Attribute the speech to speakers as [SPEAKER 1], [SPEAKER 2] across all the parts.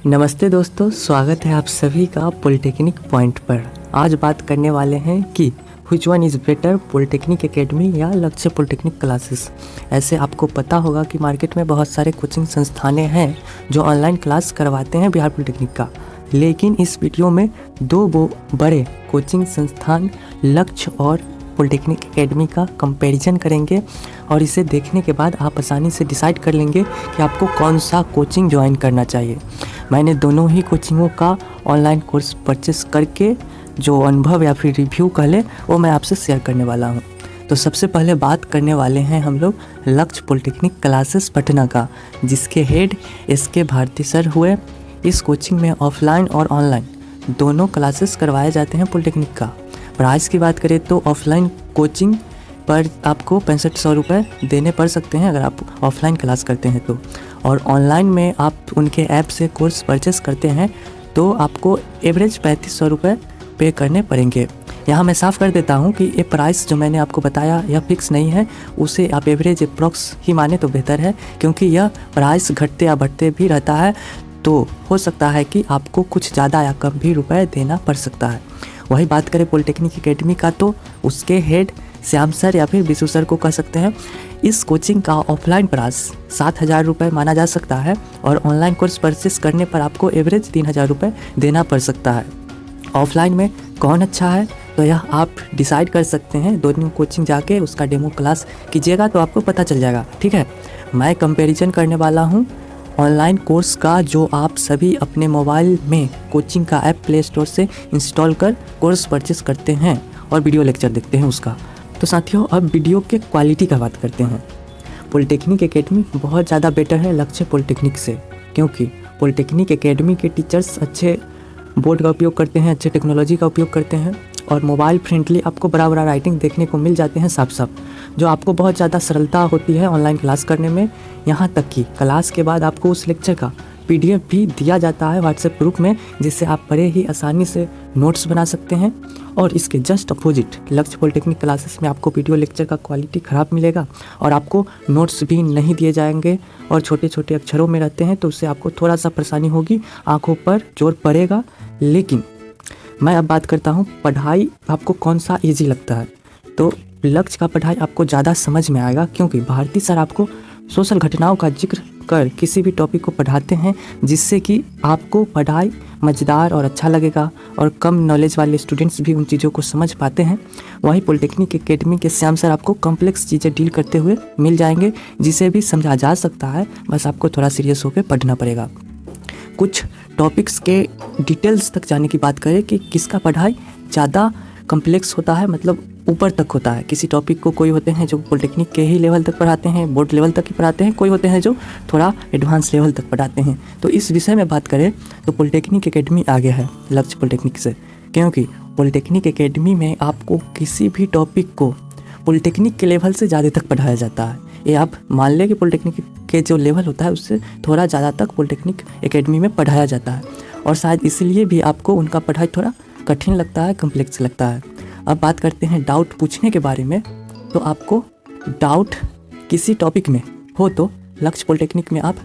[SPEAKER 1] नमस्ते दोस्तों, स्वागत है आप सभी का पॉलिटेक्निक पॉइंट पर। आज बात करने वाले हैं कि which one is better, polytechnic academy या लक्ष्य पॉलिटेक्निक क्लासेस। ऐसे आपको पता होगा कि मार्केट में बहुत सारे कोचिंग संस्थानें हैं जो ऑनलाइन क्लास करवाते हैं बिहार पॉलिटेक्निक का, लेकिन इस वीडियो में दो बड़े कोचिंग संस्थान लक्ष्य और पॉलिटेक्निक एकेडमी का कंपैरिजन करेंगे और इसे देखने के बाद आप आसानी से डिसाइड कर लेंगे कि आपको कौन सा कोचिंग ज्वाइन करना चाहिए। मैंने दोनों ही कोचिंगों का ऑनलाइन कोर्स परचेस करके जो अनुभव या फिर रिव्यू कह लें वो मैं आपसे शेयर करने वाला हूँ। तो सबसे पहले बात करने वाले हैं हम लोग लक्ष्य पॉलिटेक्निक क्लासेस पटना का, जिसके हेड SK भारती सर हुए। इस कोचिंग में ऑफलाइन और ऑनलाइन दोनों क्लासेस करवाए जाते हैं पॉलिटेक्निक का। प्राइस की बात करें तो ऑफलाइन कोचिंग पर आपको 6500 रुपये देने पड़ सकते हैं अगर आप ऑफलाइन क्लास करते हैं तो, और ऑनलाइन में आप उनके ऐप से कोर्स परचेस करते हैं तो आपको एवरेज 3500 रुपये पे करने पड़ेंगे। यहाँ मैं साफ़ कर देता हूँ कि ये प्राइस जो मैंने आपको बताया यह फिक्स नहीं है, उसे आप एवरेज अप्रॉक्स ही माने तो बेहतर है, क्योंकि यह प्राइस घटते या बढ़ते भी रहता है। तो हो सकता है कि आपको कुछ ज़्यादा या कम भी रुपए देना पड़ सकता है। वही बात करें पॉलिटेक्निक एकेडमी का तो उसके हेड श्याम सर या फिर विशु सर को कह सकते हैं। इस कोचिंग का ऑफलाइन प्राइस 7000 रुपये माना जा सकता है और ऑनलाइन कोर्स परचेस करने पर आपको एवरेज 3000 रुपये देना पड़ सकता है। ऑफलाइन में कौन अच्छा है तो यह आप डिसाइड कर सकते हैं, दोनों कोचिंग जाके उसका डेमो क्लास कीजिएगा तो आपको पता चल जाएगा। ठीक है, मैं कंपैरिजन करने वाला हूँ ऑनलाइन कोर्स का, जो आप सभी अपने मोबाइल में कोचिंग का ऐप प्ले स्टोर से इंस्टॉल कर कोर्स परचेस करते हैं और वीडियो लेक्चर देखते हैं उसका। तो साथियों, अब वीडियो के क्वालिटी का बात करते हैं। पॉलिटेक्निक एकेडमी बहुत ज़्यादा बेटर है लक्ष्य पॉलिटेक्निक से, क्योंकि पॉलिटेक्निक एकेडमी के टीचर्स अच्छे बोर्ड का उपयोग करते हैं, अच्छे टेक्नोलॉजी का उपयोग करते हैं और मोबाइल फ्रेंडली आपको बड़ा बड़ा राइटिंग देखने को मिल जाते हैं साफ साफ, जो आपको बहुत ज़्यादा सरलता होती है ऑनलाइन क्लास करने में। यहाँ तक कि क्लास के बाद आपको उस लेक्चर का PDF भी दिया जाता है व्हाट्सएप ग्रुप में, जिससे आप बड़े ही आसानी से नोट्स बना सकते हैं। और इसके जस्ट अपोजिट लक्ष्य पॉलिटेक्निक क्लासेस में आपको वीडियो लेक्चर का क्वालिटी ख़राब मिलेगा और आपको नोट्स भी नहीं दिए जाएंगे और छोटे छोटे अक्षरों में रहते हैं, तो उससे आपको थोड़ा सा परेशानी होगी, आँखों पर जोर पड़ेगा। लेकिन मैं अब बात करता हूँ पढ़ाई आपको कौन सा ईजी लगता है। तो लक्ष्य का पढ़ाई आपको ज़्यादा समझ में आएगा, क्योंकि भारती सर आपको सोशल घटनाओं का जिक्र कर किसी भी टॉपिक को पढ़ाते हैं, जिससे कि आपको पढ़ाई मज़ेदार और अच्छा लगेगा और कम नॉलेज वाले स्टूडेंट्स भी उन चीज़ों को समझ पाते हैं। वहीं पॉलिटेक्निक एकेडमी के श्याम सर आपको कॉम्प्लेक्स चीज़ें डील करते हुए मिल जाएंगे, जिसे भी समझा जा सकता है, बस आपको थोड़ा सीरियस होकर पढ़ना पड़ेगा। कुछ टॉपिक्स के डिटेल्स तक जाने की बात करें कि किसका पढ़ाई ज़्यादा कॉम्प्लेक्स होता है, मतलब ऊपर तक होता है। किसी टॉपिक को कोई होते हैं जो पॉलिटेक्निक के ही लेवल तक पढ़ाते हैं, बोर्ड लेवल तक ही पढ़ाते हैं, कोई होते हैं जो थोड़ा एडवांस लेवल तक पढ़ाते हैं। तो इस विषय में बात करें तो पॉलिटेक्निक एकेडमी आगे है लक्ष्य पॉलिटेक्निक से, क्योंकि पॉलिटेक्निक एकेडमी में आपको किसी भी टॉपिक को पॉलिटेक्निक के लेवल से ज़्यादा तक पढ़ाया जाता है। ये आप मान लें कि पॉलिटेक्निक के जो लेवल होता है उससे थोड़ा ज़्यादा तक पॉलिटेक्निक एकेडमी में पढ़ाया जाता है, और शायद इसलिए भी आपको उनका पढ़ाई थोड़ा कठिन लगता है, कॉम्प्लेक्स लगता है। अब बात करते हैं डाउट पूछने के बारे में। तो आपको डाउट किसी टॉपिक में हो तो लक्ष्य पॉलिटेक्निक में आप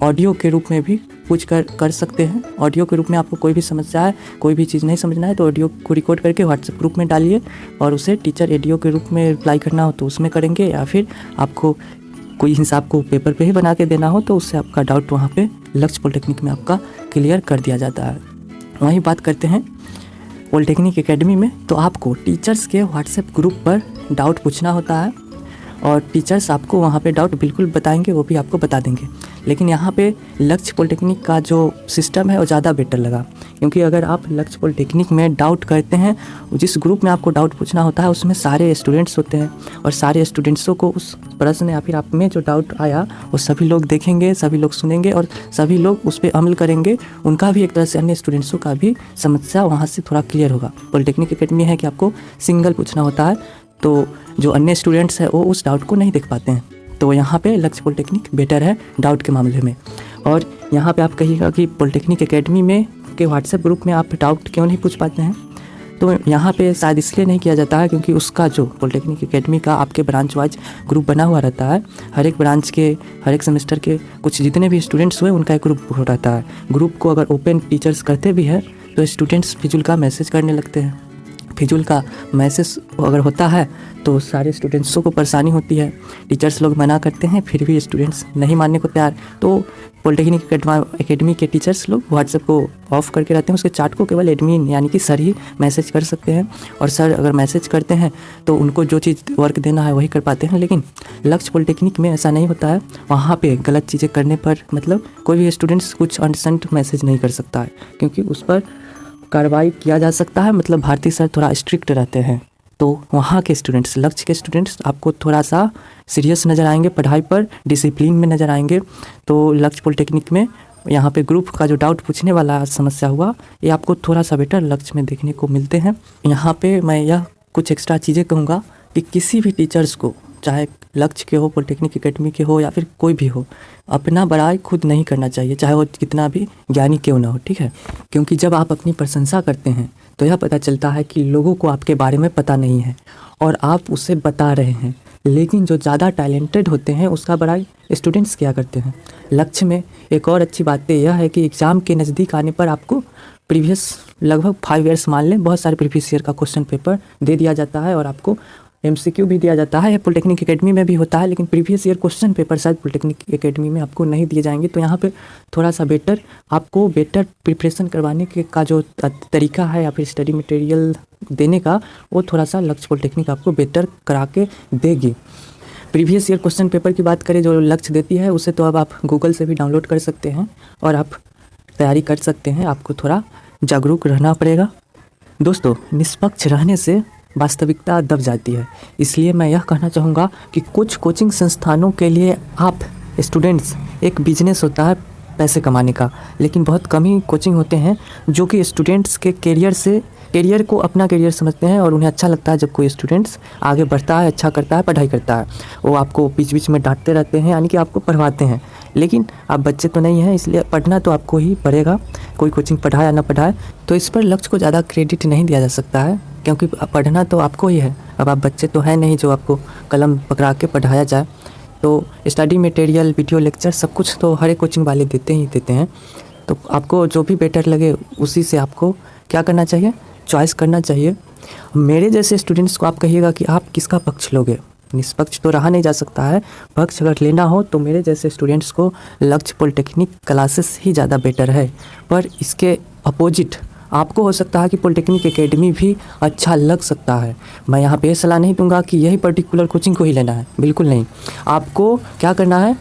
[SPEAKER 1] ऑडियो के रूप में भी पूछ कर सकते हैं। ऑडियो के रूप में आपको कोई भी समस्या है, कोई भी चीज़ नहीं समझना है तो ऑडियो को रिकॉर्ड करके व्हाट्सएप ग्रुप में डालिए और उसे टीचर ऑडियो के रूप में रिप्लाई करना हो तो उसमें करेंगे, या फिर आपको कोई हिसाब को पेपर पे ही बना के देना हो तो उससे आपका डाउट वहाँ पे लक्ष्य पॉलिटेक्निक में आपका क्लियर कर दिया जाता है। वहीं बात करते हैं पॉलिटेक्निक एकेडमी में, तो आपको टीचर्स के व्हाट्सएप ग्रुप पर डाउट पूछना होता है और टीचर्स आपको वहाँ पे डाउट बिल्कुल बताएंगे, वो भी आपको बता देंगे। लेकिन यहाँ पे लक्ष्य पॉलिटेक्निक का जो सिस्टम है वो ज़्यादा बेटर लगा, क्योंकि अगर आप लक्ष्य पॉलिटेक्निक में डाउट करते हैं, जिस ग्रुप में आपको डाउट पूछना होता है उसमें सारे स्टूडेंट्स होते हैं और सारे स्टूडेंट्सों को उस प्रश्न या फिर आप में जो डाउट आया वो सभी लोग देखेंगे, सभी लोग सुनेंगे और सभी लोग उस पर अमल करेंगे। उनका भी एक तरह से अन्य स्टूडेंट्सों का भी समस्या वहाँ से थोड़ा क्लियर होगा। पॉलिटेक्निक एकेडमी है कि आपको सिंगल पूछना होता है, तो जो अन्य स्टूडेंट्स हैं वो उस डाउट को नहीं देख पाते हैं। तो यहाँ पे लक्ष्य पॉलिटेक्निक बेटर है डाउट के मामले में। और यहाँ पे आप कहिएगा कि पॉलिटेक्निक एकेडमी में के व्हाट्सएप ग्रुप में आप डाउट क्यों नहीं पूछ पाते हैं, तो यहाँ पे शायद इसलिए नहीं किया जाता है क्योंकि उसका जो पॉलिटेक्निक एकेडमी का आपके ब्रांच वाइज ग्रुप बना हुआ रहता है। हर एक ब्रांच के हर एक सेमेस्टर के कुछ जितने भी स्टूडेंट्स हुए उनका एक ग्रुप हो रहता है। ग्रुप को अगर ओपन टीचर्स करते भी हैं तो स्टूडेंट्स फिजूल का मैसेज करने लगते हैं। फिजूल का मैसेज अगर होता है तो सारे स्टूडेंट्सों को परेशानी होती है। टीचर्स लोग मना करते हैं फिर भी स्टूडेंट्स नहीं मानने को तैयार। तो पॉलिटेक्निक एकेडमी के टीचर्स लोग व्हाट्सएप को ऑफ करके रहते हैं। उसके चार्ट को केवल एडमिन यानी कि सर ही मैसेज कर सकते हैं। और सर अगर मैसेज करते हैं तो उनको जो चीज़ वर्क देना है वही कर पाते हैं। लेकिन लक्ष्य पॉलिटेक्निक में ऐसा नहीं होता है। वहाँ पे गलत चीज़ें करने पर मतलब कोई भी स्टूडेंट्स कुछ अनसेंट मैसेज नहीं कर सकता है क्योंकि उस पर कार्रवाई किया जा सकता है। मतलब भारतीय सर थोड़ा स्ट्रिक्ट रहते हैं। तो वहाँ के स्टूडेंट्स, लक्ष्य के स्टूडेंट्स आपको थोड़ा सा सीरियस नज़र आएंगे, पढ़ाई पर डिसिप्लिन में नज़र आएंगे। तो लक्ष्य पॉलिटेक्निक में यहाँ पे ग्रुप का जो डाउट पूछने वाला समस्या हुआ ये आपको थोड़ा सा बेटर लक्ष्य में देखने को मिलते हैं। यहाँ पे मैं यह कुछ एक्स्ट्रा चीज़ें कहूँगा कि किसी भी टीचर्स को, चाहे लक्ष्य के हो, पॉलिटेक्निक एकेडमी के हो या फिर कोई भी हो, अपना बड़ाई खुद नहीं करना चाहिए, चाहे वो कितना भी ज्ञानी क्यों ना हो, ठीक है। क्योंकि जब आप अपनी प्रशंसा करते हैं तो यह पता चलता है कि लोगों को आपके बारे में पता नहीं है और आप उसे बता रहे हैं। लेकिन जो ज़्यादा टैलेंटेड होते हैं उसका बड़ाई स्टूडेंट्स क्या करते हैं। लक्ष्य में एक और अच्छी बात यह है कि एग्ज़ाम के नज़दीक आने पर आपको प्रीवियस लगभग 5 ईयर्स मान लें, बहुत सारे प्रीवियस ईयर का क्वेश्चन पेपर दे दिया जाता है और आपको MCQ भी दिया जाता है। पॉलिटेक्निक एकेडमी में भी होता है लेकिन प्रीवियस ईयर क्वेश्चन पेपर शायद पॉलिटेक्निक एकेडमी में आपको नहीं दिए जाएंगे। तो यहाँ पे थोड़ा सा आपको बेटर प्रिपरेशन करवाने के का जो तरीका है या फिर स्टडी मटेरियल देने का, वो थोड़ा सा लक्ष्य पॉलिटेक्निक आपको बेटर करा के देगी। प्रीवियस ईयर क्वेश्चन पेपर की बात करें जो लक्ष्य देती है, उसे तो अब आप गूगल से भी डाउनलोड कर सकते हैं और आप तैयारी कर सकते हैं। आपको थोड़ा जागरूक रहना पड़ेगा। दोस्तों, निष्पक्ष रहने से वास्तविकता दब जाती है। इसलिए मैं यह कहना चाहूँगा कि कुछ कोचिंग संस्थानों के लिए आप स्टूडेंट्स एक बिजनेस होता है पैसे कमाने का, लेकिन बहुत कम ही कोचिंग होते हैं जो कि स्टूडेंट्स के करियर को अपना करियर समझते हैं और उन्हें अच्छा लगता है जब कोई स्टूडेंट्स आगे बढ़ता है, अच्छा करता है, पढ़ाई करता है। वो आपको बीच बीच में डांटते रहते हैं, यानी कि आपको पढ़वाते हैं। लेकिन आप बच्चे तो नहीं हैं, इसलिए पढ़ना तो आपको ही पड़ेगा, कोई कोचिंग पढ़ाए या ना पढ़ाए। तो इस पर लक्ष्य को ज़्यादा क्रेडिट नहीं दिया जा सकता है क्योंकि पढ़ना तो आपको ही है। अब आप बच्चे तो हैं नहीं जो आपको कलम पकड़ा के पढ़ाया जाए। तो स्टडी मटेरियल, वीडियो लेक्चर सब कुछ तो हर एक कोचिंग वाले देते ही देते हैं। तो आपको जो भी बेटर लगे उसी से आपको क्या करना चाहिए, चॉइस करना चाहिए। मेरे जैसे स्टूडेंट्स को आप कहिएगा कि आप किसका पक्ष लोगे। निष्पक्ष तो रहा नहीं जा सकता है, पक्ष अगर लेना हो तो मेरे जैसे स्टूडेंट्स को लक्ष्य पॉलिटेक्निक क्लासेस ही ज़्यादा बेटर है। पर इसके अपोजिट आपको हो सकता है कि पॉलिटेक्निक एकेडमी भी अच्छा लग सकता है। मैं यहाँ पे सलाह नहीं दूंगा कि यही पर्टिकुलर कोचिंग को ही लेना है, बिल्कुल नहीं। आपको क्या करना है,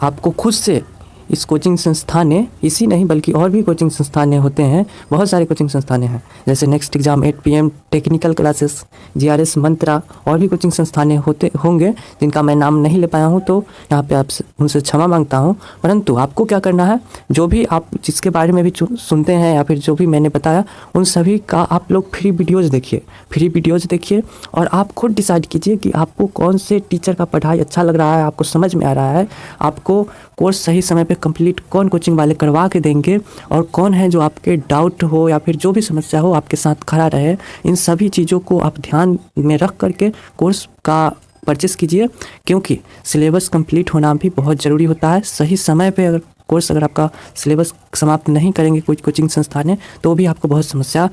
[SPEAKER 1] आपको खुद से इस कोचिंग संस्थान इसी नहीं बल्कि और भी कोचिंग संस्थान होते हैं, बहुत सारे कोचिंग संस्थान हैं जैसे next exam, 8 PM technical classes, GRS मंत्रा, और भी कोचिंग संस्थान होंगे जिनका मैं नाम नहीं ले पाया हूं, तो यहाँ पे आप उनसे क्षमा मांगता हूं। परंतु आपको क्या करना है, जो भी आप जिसके बारे में भी सुनते हैं या फिर जो भी मैंने बताया उन सभी का आप लोग फ्री वीडियोज़ देखिए और आप खुद डिसाइड कीजिए कि आपको कौन से टीचर का पढ़ाई अच्छा लग रहा है, आपको समझ में आ रहा है, आपको कोर्स सही समय पे कंप्लीट कौन कोचिंग वाले करवा के देंगे और कौन है जो आपके डाउट हो या फिर जो भी समस्या हो आपके साथ खड़ा रहे। इन सभी चीज़ों को आप ध्यान में रख करके कोर्स का परचेस कीजिए क्योंकि सिलेबस कंप्लीट होना भी बहुत ज़रूरी होता है। सही समय पे अगर आपका सिलेबस समाप्त नहीं करेंगे कुछ कोचिंग संस्थान तो भी आपको बहुत समस्या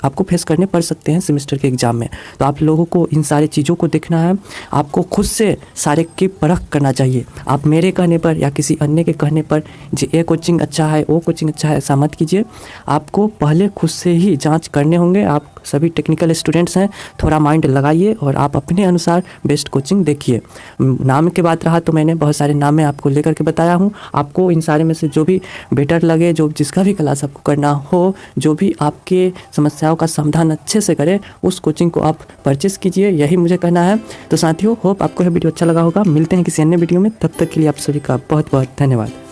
[SPEAKER 1] आपको फेस करने पड़ सकते हैं सेमेस्टर के एग्ज़ाम में। तो आप लोगों को इन सारी चीज़ों को देखना है, आपको खुद से सारे की परख करना चाहिए। आप मेरे कहने पर या किसी अन्य के कहने पर जो ये कोचिंग अच्छा है वो कोचिंग अच्छा है ऐसा मत कीजिए। आपको पहले खुद से ही जाँच करने होंगे। आप सभी टेक्निकल स्टूडेंट्स हैं, थोड़ा माइंड लगाइए और आप अपने अनुसार बेस्ट कोचिंग देखिए। नाम की बात रहा तो मैंने बहुत सारे नाम मैं आपको लेकर के बताया हूँ। आपको इन सारे में से जो भी बेटर लगे, जो जिसका भी क्लास आपको करना हो, जो भी आपके समस्याओं का समाधान अच्छे से करे, उस कोचिंग को आप परचेस कीजिए, यही मुझे कहना है। तो साथियों, होप आपको यह वीडियो अच्छा लगा होगा। मिलते हैं किसी अन्य वीडियो में, तब तक के लिए आप सभी का बहुत बहुत धन्यवाद।